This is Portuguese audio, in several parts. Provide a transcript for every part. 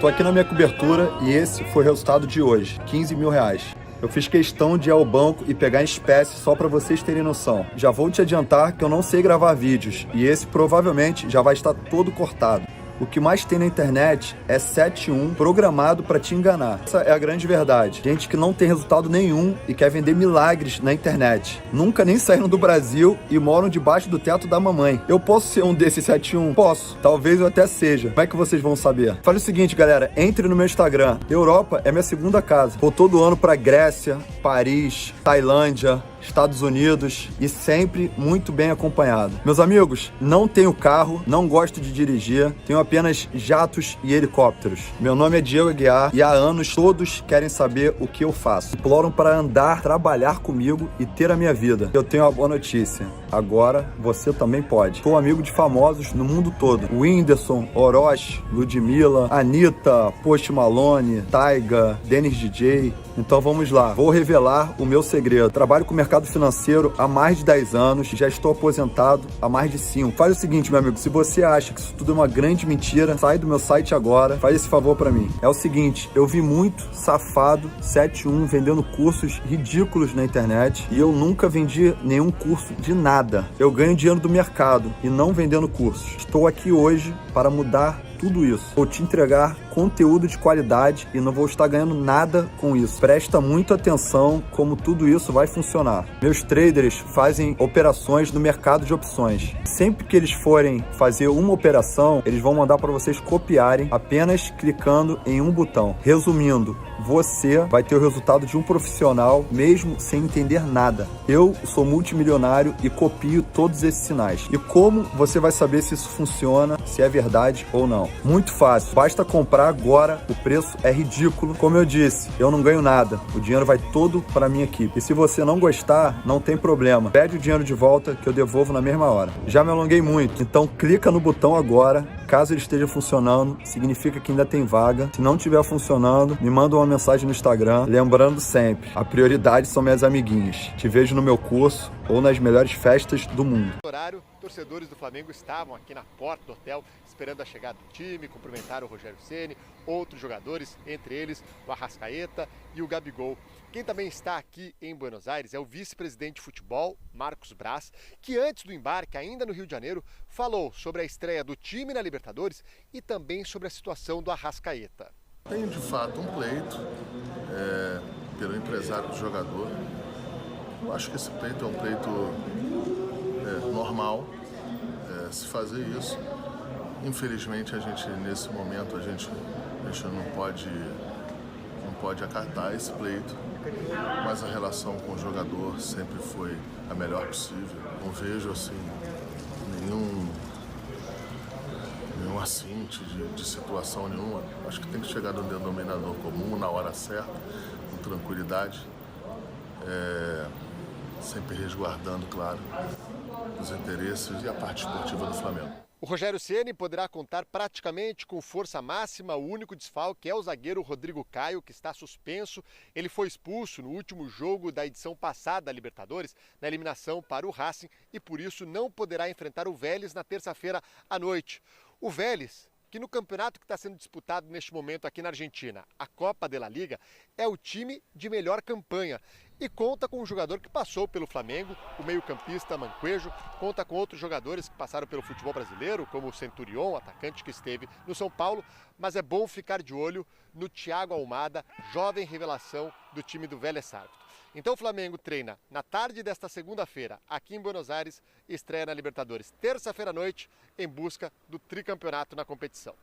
Tô aqui na minha cobertura e esse foi o resultado de hoje, R$ 15 mil. Eu fiz questão de ir ao banco e pegar em espécie só para vocês terem noção. Já vou te adiantar que eu não sei gravar vídeos e esse provavelmente já vai estar todo cortado. O que mais tem na internet é 7-1 programado para te enganar. Essa é a grande verdade. Gente que não tem resultado nenhum e quer vender milagres na internet. Nunca nem saíram do Brasil e moram debaixo do teto da mamãe. Eu posso ser um desses 7-1? Posso. Talvez eu até seja. Como é que vocês vão saber? Fale o seguinte, galera. Entre no meu Instagram. Europa é minha segunda casa. Vou todo ano para Grécia, Paris, Tailândia, Estados Unidos e sempre muito bem acompanhado. Meus amigos, não tenho carro, não gosto de dirigir, tenho apenas jatos e helicópteros. Meu nome é Diego Aguiar e há anos todos querem saber o que eu faço. Imploram para andar, trabalhar comigo e ter a minha vida. Eu tenho uma boa notícia. Agora você também pode. Sou amigo de famosos no mundo todo. Whindersson, Orochi, Ludmilla, Anitta, Post Malone, Taiga, Dennis DJ. Então vamos lá, vou revelar o meu segredo. Trabalho com o mercado financeiro há mais de 10 anos, já estou aposentado há mais de 5. Faz o seguinte, meu amigo, se você acha que isso tudo é uma grande mentira, sai do meu site agora, faz esse favor pra mim. É o seguinte, eu vi muito safado 7-1 vendendo cursos ridículos na internet e eu nunca vendi nenhum curso de nada. Eu ganho dinheiro do mercado e não vendendo cursos. Estou aqui hoje para mudar tudo isso. Vou te entregar conteúdo de qualidade e não vou estar ganhando nada com isso. Presta muita atenção como tudo isso vai funcionar. Meus traders fazem operações no mercado de opções. Sempre que eles forem fazer uma operação, eles vão mandar para vocês copiarem apenas clicando em um botão. Resumindo, você vai ter o resultado de um profissional mesmo sem entender nada. Eu sou multimilionário e copio todos esses sinais. E como você vai saber se isso funciona, se é verdade ou não? Muito fácil, basta comprar agora, o preço é ridículo. Como eu disse, eu não ganho nada, o dinheiro vai todo para minha equipe. E se você não gostar, não tem problema. Pede o dinheiro de volta que eu devolvo na mesma hora. Já me alonguei muito, então clica no botão agora. Caso ele esteja funcionando, significa que ainda tem vaga. Se não estiver funcionando, me manda uma mensagem no Instagram. Lembrando sempre, a prioridade são minhas amiguinhas. Te vejo no meu curso ou nas melhores festas do mundo. No horário, torcedores do Flamengo estavam aqui na porta do hotel esperando a chegada do time, cumprimentaram o Rogério Ceni, outros jogadores, entre eles o Arrascaeta e o Gabigol. Quem também está aqui em Buenos Aires é o vice-presidente de futebol, Marcos Braz, que antes do embarque, ainda no Rio de Janeiro, falou sobre a estreia do time na Libertadores e também sobre a situação do Arrascaeta. Tem de fato um pleito pelo empresário do jogador. Eu acho que esse pleito é um pleito normal se fazer isso. Infelizmente, nesse momento, a gente não pode acatar esse pleito, mas a relação com o jogador sempre foi a melhor possível. Não vejo assim nenhum assinte de situação nenhuma. Acho que tem que chegar no denominador comum, na hora certa, com tranquilidade, sempre resguardando, claro, os interesses e a parte esportiva do Flamengo. O Rogério Ceni poderá contar praticamente com força máxima. O único desfalque é o zagueiro Rodrigo Caio, que está suspenso. Ele foi expulso no último jogo da edição passada da Libertadores, na eliminação para o Racing, e por isso não poderá enfrentar o Vélez na terça-feira à noite. O Vélez, que no campeonato que está sendo disputado neste momento aqui na Argentina, a Copa de la Liga, é o time de melhor campanha e conta com um jogador que passou pelo Flamengo, o meio-campista Manquejo, conta com outros jogadores que passaram pelo futebol brasileiro, como o Centurion, atacante que esteve no São Paulo, mas é bom ficar de olho no Thiago Almada, jovem revelação do time do Vélez Sársfield. Então o Flamengo treina na tarde desta segunda-feira, aqui em Buenos Aires, e estreia na Libertadores terça-feira à noite, em busca do tricampeonato na competição.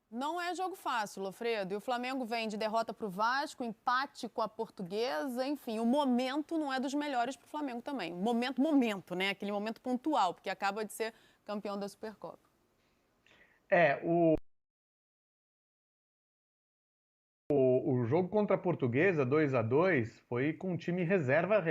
Não é jogo fácil, Lofredo. E o Flamengo vem de derrota para o Vasco, empate com a Portuguesa. Enfim, o momento não é dos melhores para o Flamengo também. Momento, né? Aquele momento pontual, porque acaba de ser campeão da Supercopa. O jogo contra a Portuguesa, 2-2, foi com um time reserva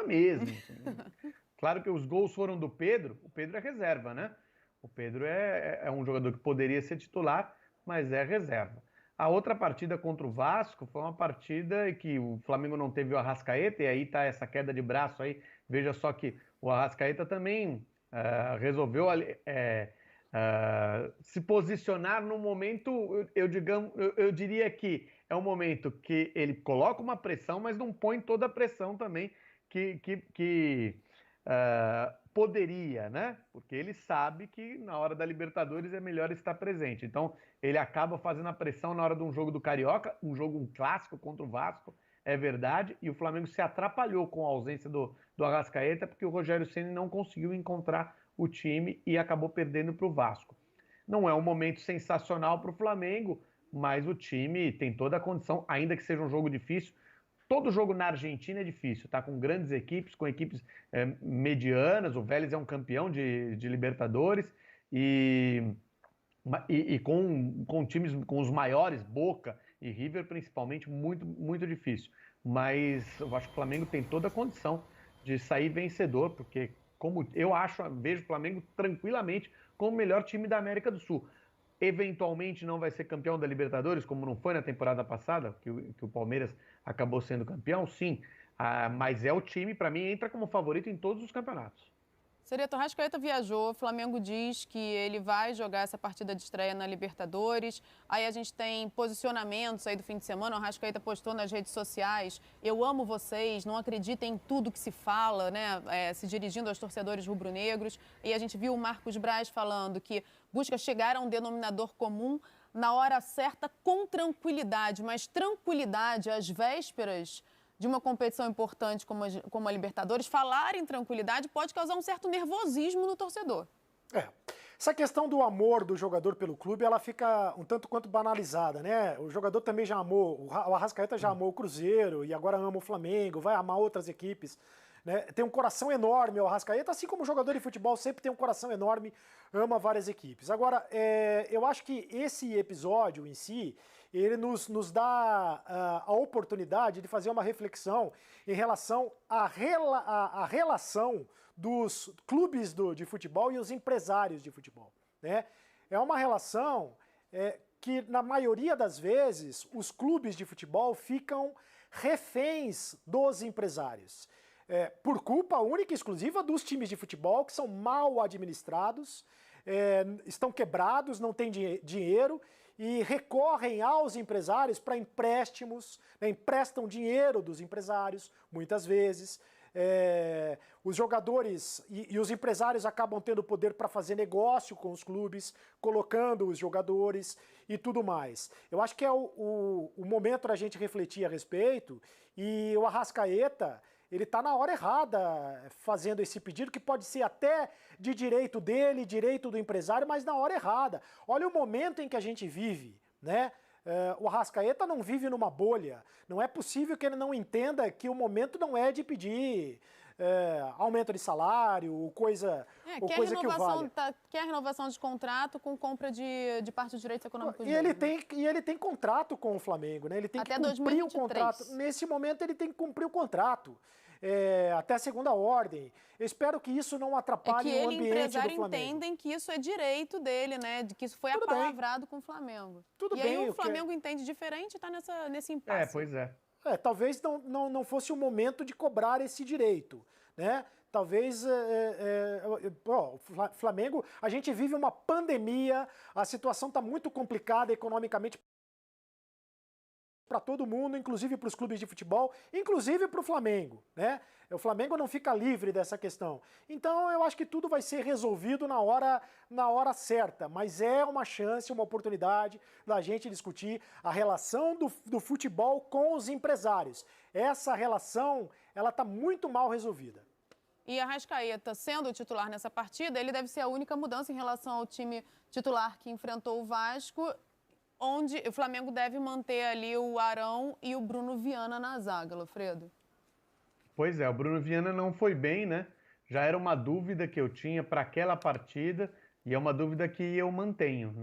mesmo. Claro que os gols foram do Pedro, o Pedro é reserva, né? O Pedro é um jogador que poderia ser titular, mas é reserva. A outra partida contra o Vasco foi uma partida em que o Flamengo não teve o Arrascaeta, e aí tá essa queda de braço aí. Veja só que o Arrascaeta também resolveu se posicionar no momento, eu diria que é um momento que ele coloca uma pressão, mas não põe toda a pressão também que poderia, né? Porque ele sabe que na hora da Libertadores é melhor estar presente. Então, ele acaba fazendo a pressão na hora de um jogo do Carioca, um clássico contra o Vasco, é verdade, e o Flamengo se atrapalhou com a ausência do Arrascaeta, porque o Rogério Ceni não conseguiu encontrar o time e acabou perdendo para o Vasco. Não é um momento sensacional para o Flamengo, mas o time tem toda a condição, ainda que seja um jogo difícil. Todo jogo na Argentina é difícil, tá? Com grandes equipes, com equipes medianas. O Vélez é um campeão de Libertadores e com times com os maiores, Boca e River principalmente, muito, muito difícil. Mas eu acho que o Flamengo tem toda a condição de sair vencedor, porque como eu vejo o Flamengo tranquilamente como o melhor time da América do Sul. Eventualmente não vai ser campeão da Libertadores, como não foi na temporada passada, que o Palmeiras acabou sendo campeão, sim. Mas é o time, para mim, entra como favorito em todos os campeonatos. Sereto, Arrascaeta viajou, o Flamengo diz que ele vai jogar essa partida de estreia na Libertadores. Aí a gente tem posicionamentos aí do fim de semana, o Arrascaeta postou nas redes sociais: eu amo vocês, não acreditem em tudo que se fala, né? Se dirigindo aos torcedores rubro-negros. E a gente viu o Marcos Braz falando que busca chegar a um denominador comum na hora certa com tranquilidade, mas tranquilidade às vésperas de uma competição importante como a Libertadores, falar em tranquilidade pode causar um certo nervosismo no torcedor. Essa questão do amor do jogador pelo clube, ela fica um tanto quanto banalizada, né? O jogador também já amou, o Arrascaeta já amou o Cruzeiro e agora ama o Flamengo, vai amar outras equipes, né? Tem um coração enorme o Arrascaeta, assim como o jogador de futebol sempre tem um coração enorme, ama várias equipes. Agora, eu acho que esse episódio em si, ele nos dá a oportunidade de fazer uma reflexão em relação à relação dos clubes de futebol e os empresários de futebol, né? É uma relação que, na maioria das vezes, os clubes de futebol ficam reféns dos empresários. Por culpa única e exclusiva dos times de futebol, que são mal administrados, estão quebrados, não têm dinheiro, e recorrem aos empresários para empréstimos, né? Emprestam dinheiro dos empresários, muitas vezes. Os jogadores e os empresários acabam tendo poder para fazer negócio com os clubes, colocando os jogadores e tudo mais. Eu acho que é o momento da gente refletir a respeito, e o Arrascaeta, ele está na hora errada fazendo esse pedido, que pode ser até de direito dele, direito do empresário, mas na hora errada. Olha o momento em que a gente vive, né? O Arrascaeta não vive numa bolha. Não é possível que ele não entenda que o momento não é de pedir aumento de salário, coisa que o valha. Quer renovação de contrato com compra de parte dos direitos econômicos. E ele tem contrato com o Flamengo, né? Ele tem até que cumprir 2023. o contrato. Nesse momento ele tem que cumprir o contrato. Até a segunda ordem. Eu espero que isso não atrapalhe o ambiente do Flamengo. Que ele e o empresário entendem que isso é direito dele, né? De que isso foi apalavrado com o Flamengo. Tudo bem. Aí o Flamengo entende diferente e está nesse impasse. Pois é. Talvez não fosse o momento de cobrar esse direito, né? Talvez o Flamengo, a gente vive uma pandemia, a situação está muito complicada economicamente para todo mundo, inclusive para os clubes de futebol, inclusive para o Flamengo, né? O Flamengo não fica livre dessa questão. Então eu acho que tudo vai ser resolvido na hora certa, mas é uma chance, uma oportunidade da gente discutir a relação do futebol com os empresários. Essa relação, ela está muito mal resolvida. E Arrascaeta, sendo o titular nessa partida, ele deve ser a única mudança em relação ao time titular que enfrentou o Vasco, onde o Flamengo deve manter ali o Arão e o Bruno Viana na zaga, Lofredo. Pois é, o Bruno Viana não foi bem, né? Já era uma dúvida que eu tinha para aquela partida e é uma dúvida que eu mantenho.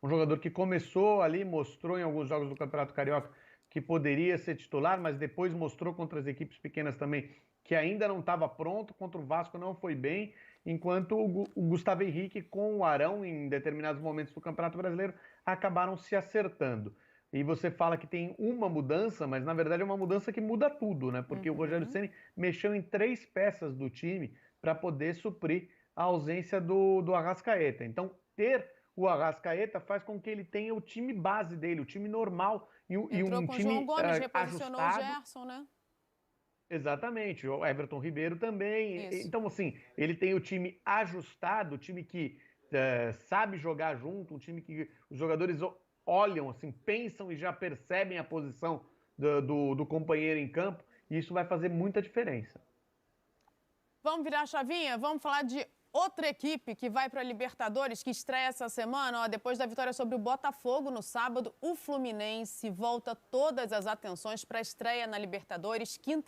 Um jogador que começou ali, mostrou em alguns jogos do Campeonato Carioca que poderia ser titular, mas depois mostrou contra as equipes pequenas também que ainda não estava pronto, contra o Vasco não foi bem, enquanto o Gustavo Henrique com o Arão, em determinados momentos do Campeonato Brasileiro, acabaram se acertando. E você fala que tem uma mudança, mas na verdade é uma mudança que muda tudo, né? Porque o Rogério Ceni mexeu em 3 peças do time para poder suprir a ausência do Arrascaeta. Então, ter o Arrascaeta faz com que ele tenha o time base dele, o time normal e Entrou um com o time João Gomes, reposicionou o ajustado. Gerson, né? Exatamente, o Everton Ribeiro também. Isso. Então, assim, ele tem o time ajustado, o time que sabe jogar junto, um time que os jogadores olham, assim, pensam e já percebem a posição do companheiro em campo, e isso vai fazer muita diferença. Vamos virar a chavinha? Vamos falar de outra equipe que vai para a Libertadores, que estreia essa semana. Ó, depois da vitória sobre o Botafogo no sábado, o Fluminense volta todas as atenções para a estreia na Libertadores, quinta